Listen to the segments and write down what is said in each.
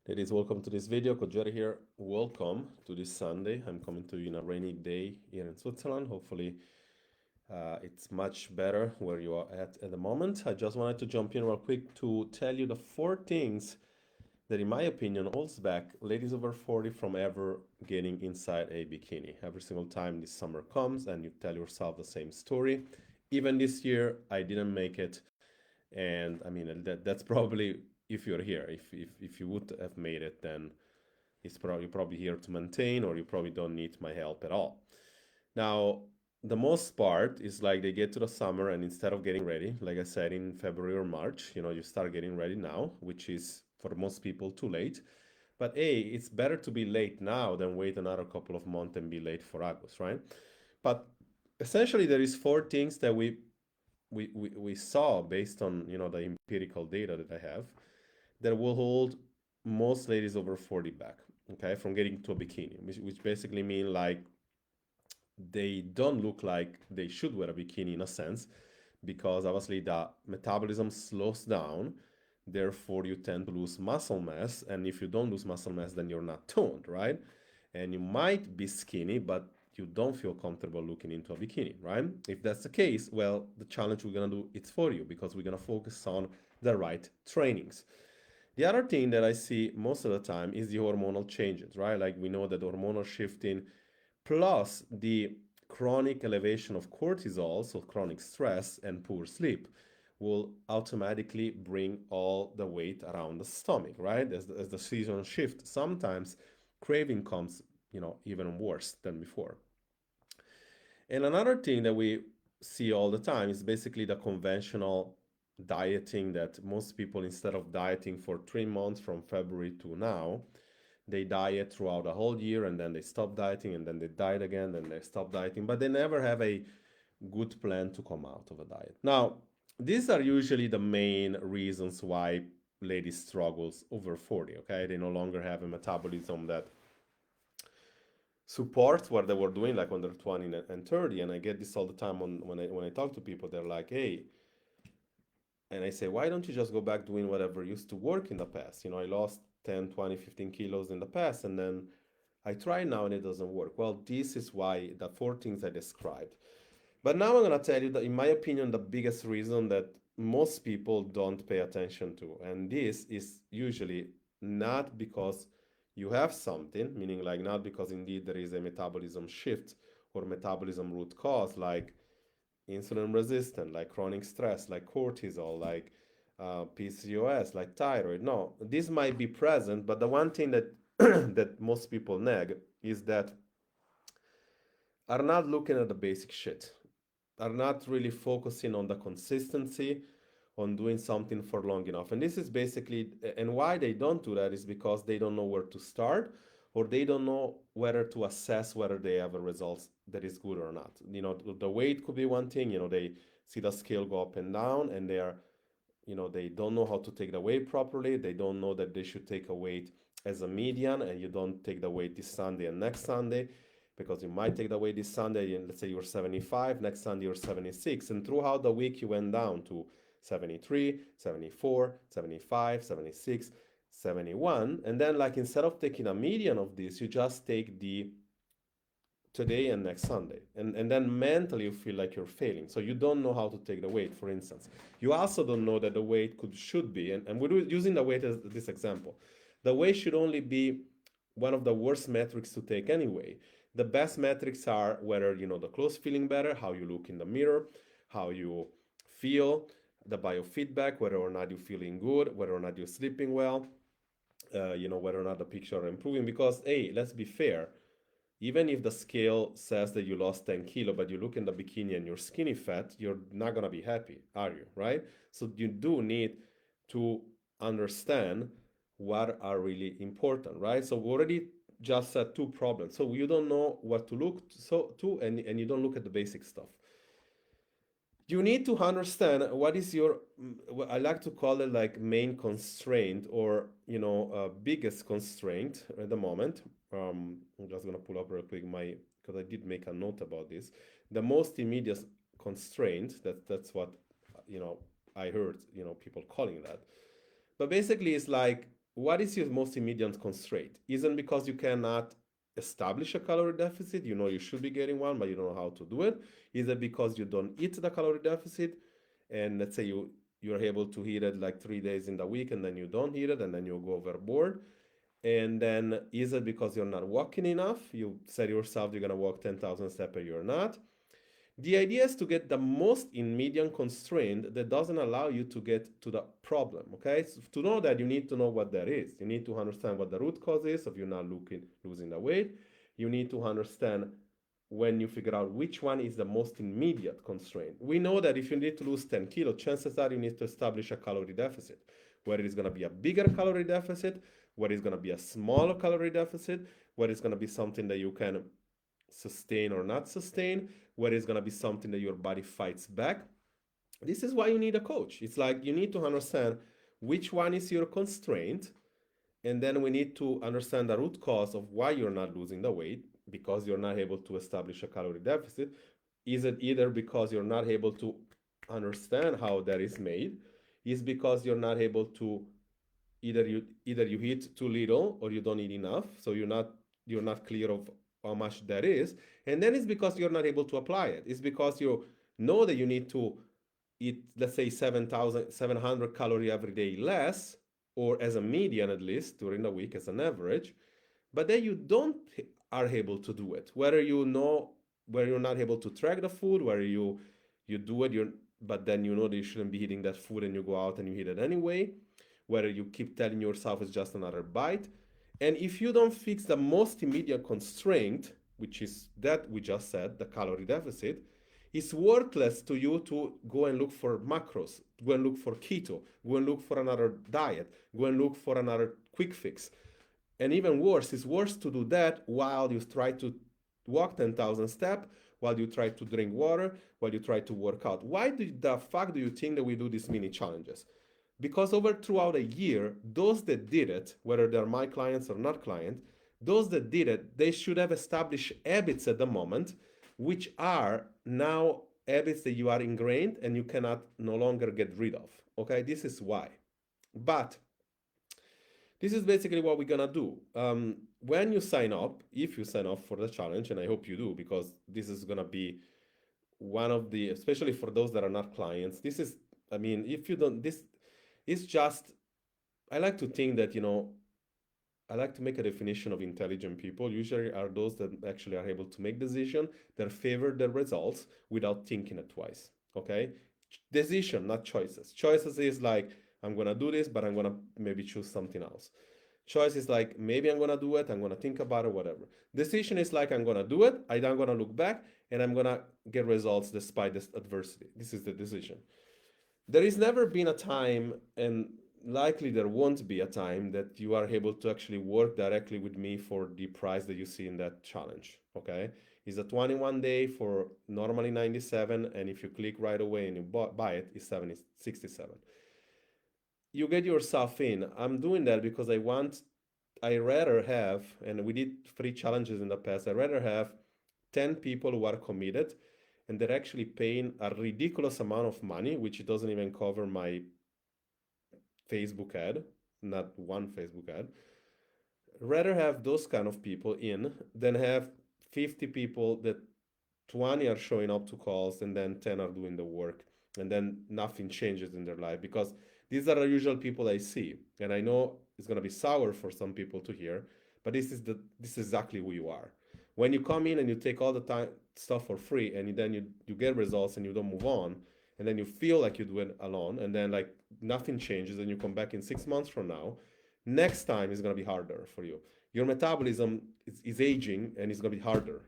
Ladies, welcome to this video. Kojeri here. Welcome to this Sunday. I'm coming to you in a rainy day here in Switzerland. Hopefully, it's much better where you are at the moment. I just wanted to jump in real quick to tell you the four things that, in my opinion, holds back ladies over 40 from ever getting inside a bikini. Every single time this summer comes and you tell yourself the same story. Even this year, I didn't make it. And I mean, that's probably if you're here. If you would have made it, then you're probably here to maintain, or you probably don't need my help at all. Now, the most part is like they get to the summer, and instead of getting ready, like I said, in February or March, you start getting ready now, which is for most people too late. But hey, it's better to be late now than wait another couple of months and be late for August, right? But essentially, there is four things that we saw based on the empirical data that I have that will hold most ladies over 40 back, okay, from getting to a bikini, which basically mean like they don't look like they should wear a bikini in a sense, because obviously the metabolism slows down, therefore you tend to lose muscle mass, and if you don't lose muscle mass, then you're not toned, right? And you might be skinny, but you don't feel comfortable looking into a bikini, right? If that's the case, well, the challenge we're gonna do it's for you, because we're gonna focus on the right trainings. The other thing that I see most of the time is the hormonal changes, right? Like we know that hormonal shifting plus the chronic elevation of cortisol, so chronic stress and poor sleep, will automatically bring all the weight around the stomach, right? As the season shifts, sometimes craving comes, even worse than before. And another thing that we see all the time is basically the conventional dieting that most people, instead of dieting for 3 months from February to now, they diet throughout the whole year and then they stop dieting and then they diet again, then they stop dieting, but they never have a good plan to come out of a diet. Now, these are usually the main reasons why ladies struggles over 40, okay? They no longer have a metabolism that supports what they were doing like when they're 20 and 30. And I get this all the time when I talk to people. They're like, hey, and I say, why don't you just go back doing whatever used to work in the past? I lost 10, 20, 15 kilos in the past, and then I try now and it doesn't work. Well, this is why the four things I described. But now I'm going to tell you that, in my opinion, the biggest reason that most people don't pay attention to, and this is usually not because you have something, meaning like not because indeed there is a metabolism shift or metabolism root cause, like insulin resistant, like chronic stress, like cortisol, like PCOS, like thyroid. No, this might be present, but the one thing that that most people neg is that are not looking at the basic shit, are not really focusing on the consistency, on doing something for long enough. And this is basically, and why they don't do that is because they don't know where to start, or they don't know whether to assess whether they have a result that is good or not. The weight could be one thing. They see the scale go up and down, and they don't know how to take the weight properly. They don't know that they should take a weight as a median, and you don't take the weight this Sunday and next Sunday, because you might take the weight this Sunday and let's say you're 75, next Sunday you're 76, and throughout the week you went down to 73, 74, 75, 76, 71, and then like instead of taking a median of this, you just take the today and next Sunday. And then mentally you feel like you're failing. So you don't know how to take the weight, for instance. You also don't know that the weight should be, and we're using the weight as this example. The weight should only be one of the worst metrics to take anyway. The best metrics are whether the clothes feeling better, how you look in the mirror, how you feel, the biofeedback, whether or not you're feeling good, whether or not you're sleeping well, whether or not the picture are improving. Because hey, let's be fair, even if the scale says that you lost 10 kilo, but you look in the bikini and you're skinny fat, you're not gonna be happy, are you? Right? So you do need to understand what are really important, right? So we already just said two problems. So you don't know what to look to, and you don't look at the basic stuff. You need to understand what is your, I like to call it like main constraint, or biggest constraint at the moment. I'm just gonna pull up real quick because I did make a note about this. The most immediate constraint, that's what you know I heard people calling that. But basically it's like what is your most immediate constraint? Isn't because you cannot establish a calorie deficit, you know you should be getting one, but you don't know how to do it? Is it because you don't eat the calorie deficit? And let's say you're able to eat it like 3 days in the week and then you don't eat it and then you go overboard. And then is it because you're not walking enough? You said yourself you're gonna walk 10,000 steps a year or not. The idea is to get the most in medium constraint that doesn't allow you to get to the problem. Okay, so to know that, you need to know what that is. You need to understand what the root cause is of you not losing the weight. You need to understand, when you figure out which one is the most immediate constraint. We know that if you need to lose 10 kilos, chances are you need to establish a calorie deficit, whether it's going to be a bigger calorie deficit, whether it's going to be a smaller calorie deficit, whether it's going to be something that you can sustain or not sustain, whether it's going to be something that your body fights back. This is why you need a coach. It's like you need to understand which one is your constraint, and then we need to understand the root cause of why you're not losing the weight, because you're not able to establish a calorie deficit. Is it either because you're not able to understand how that is made? Is because you're not able to, either you eat too little or you don't eat enough, so you're not clear of how much that is. And then it's because you're not able to apply it. It's because you know that you need to eat, let's say, 7,700 calorie every day less, or as a median at least during the week as an average, but then you don't are able to do it. Whether you know, where you're not able to track the food, where you do it, but then you know that you shouldn't be eating that food and you go out and you eat it anyway, whether you keep telling yourself it's just another bite. And if you don't fix the most immediate constraint, which is that we just said, the calorie deficit, it's worthless to you to go and look for macros, go and look for keto, go and look for another diet, go and look for another quick fix. And even worse, it's worse to do that while you try to walk 10,000 steps, while you try to drink water, while you try to work out. Why the fuck do you think that we do these mini challenges? Because over throughout a year, those that did it, whether they're my clients or not clients, those that did it, they should have established habits at the moment, which are now habits that you are ingrained and you cannot no longer get rid of. Okay, this is why. But this is basically what we're gonna do. When you sign up, if you sign up for the challenge, and I hope you do, because this is gonna be one of the, especially for those that are not clients, this is, I mean, if you don't, this is just, I like to think that, I like to make a definition of intelligent people usually are those that actually are able to make decisions that favor their results without thinking it twice. Okay? Decision, not choices. Choices is like, I'm gonna do this, but I'm gonna maybe choose something else. Choice is like, maybe I'm gonna do it, I'm gonna think about it, whatever. Decision is like, I'm gonna do it, I'm gonna look back, and I'm gonna get results despite this adversity. This is the decision. There is never been a time, and likely there won't be a time, that you are able to actually work directly with me for the price that you see in that challenge. Okay, it's a 21 day for normally 97, and if you click right away and you buy it, it's 67. You get yourself in. I'm doing that because I rather have, and we did 3 challenges in the past, I rather have 10 people who are committed and they're actually paying a ridiculous amount of money, which doesn't even cover my Facebook ad, not one Facebook ad. Rather have those kind of people in than have 50 people that 20 are showing up to calls and then 10 are doing the work and then nothing changes in their life, because these are the usual people I see. And I know it's going to be sour for some people to hear, but this is exactly who you are. When you come in and you take all the time stuff for free, and then you get results and you don't move on, and then you feel like you do it alone, and then like nothing changes, and you come back in 6 months from now, next time is going to be harder for you. Your metabolism is aging and it's going to be harder.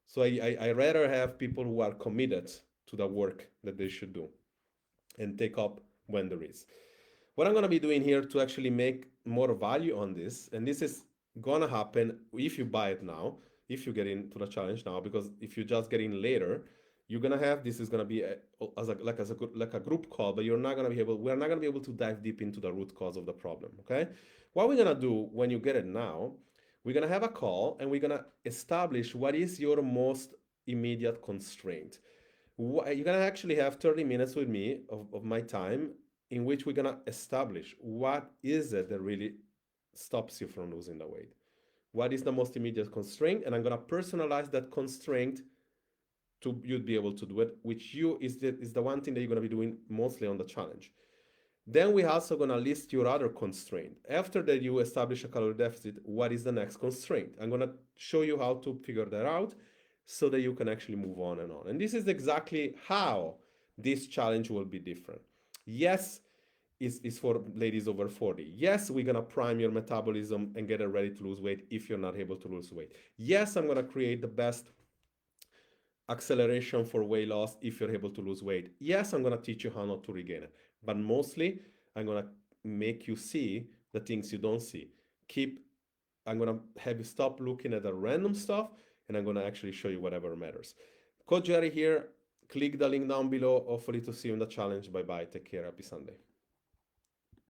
So I rather have people who are committed to the work that they should do and take up when there is. What I'm going to be doing here to actually make more value on this, and this is going to happen if you buy it now, if you get into the challenge now, because if you just get in later, you're going to have, this is going to be like a group call, but we're not going to be able to dive deep into the root cause of the problem. Okay, what we're going to do when you get it now, we're going to have a call and we're going to establish what is your most immediate constraint. You're going to actually have 30 minutes with me of my time in which we're gonna establish what is it that really stops you from losing the weight. What is the most immediate constraint? And I'm gonna personalize that constraint to you'd be able to do it, which you is the one thing that you're gonna be doing mostly on the challenge. Then we're also gonna list your other constraint. After that, you establish a calorie deficit. What is the next constraint? I'm gonna show you how to figure that out so that you can actually move on and on. And this is exactly how this challenge will be different. Yes, is for ladies over 40. Yes, we're gonna prime your metabolism and get it ready to lose weight if you're not able to lose weight. Yes, I'm gonna create the best acceleration for weight loss if you're able to lose weight. Yes, I'm going to teach you how not to regain it, but mostly I'm going to make you see the things you don't see. I'm going to have you stop looking at the random stuff, and I'm going to actually show you whatever matters. Coach Jerry here. Click the link down below. Hopefully to see you in the challenge. Bye bye. Take care. Happy Sunday.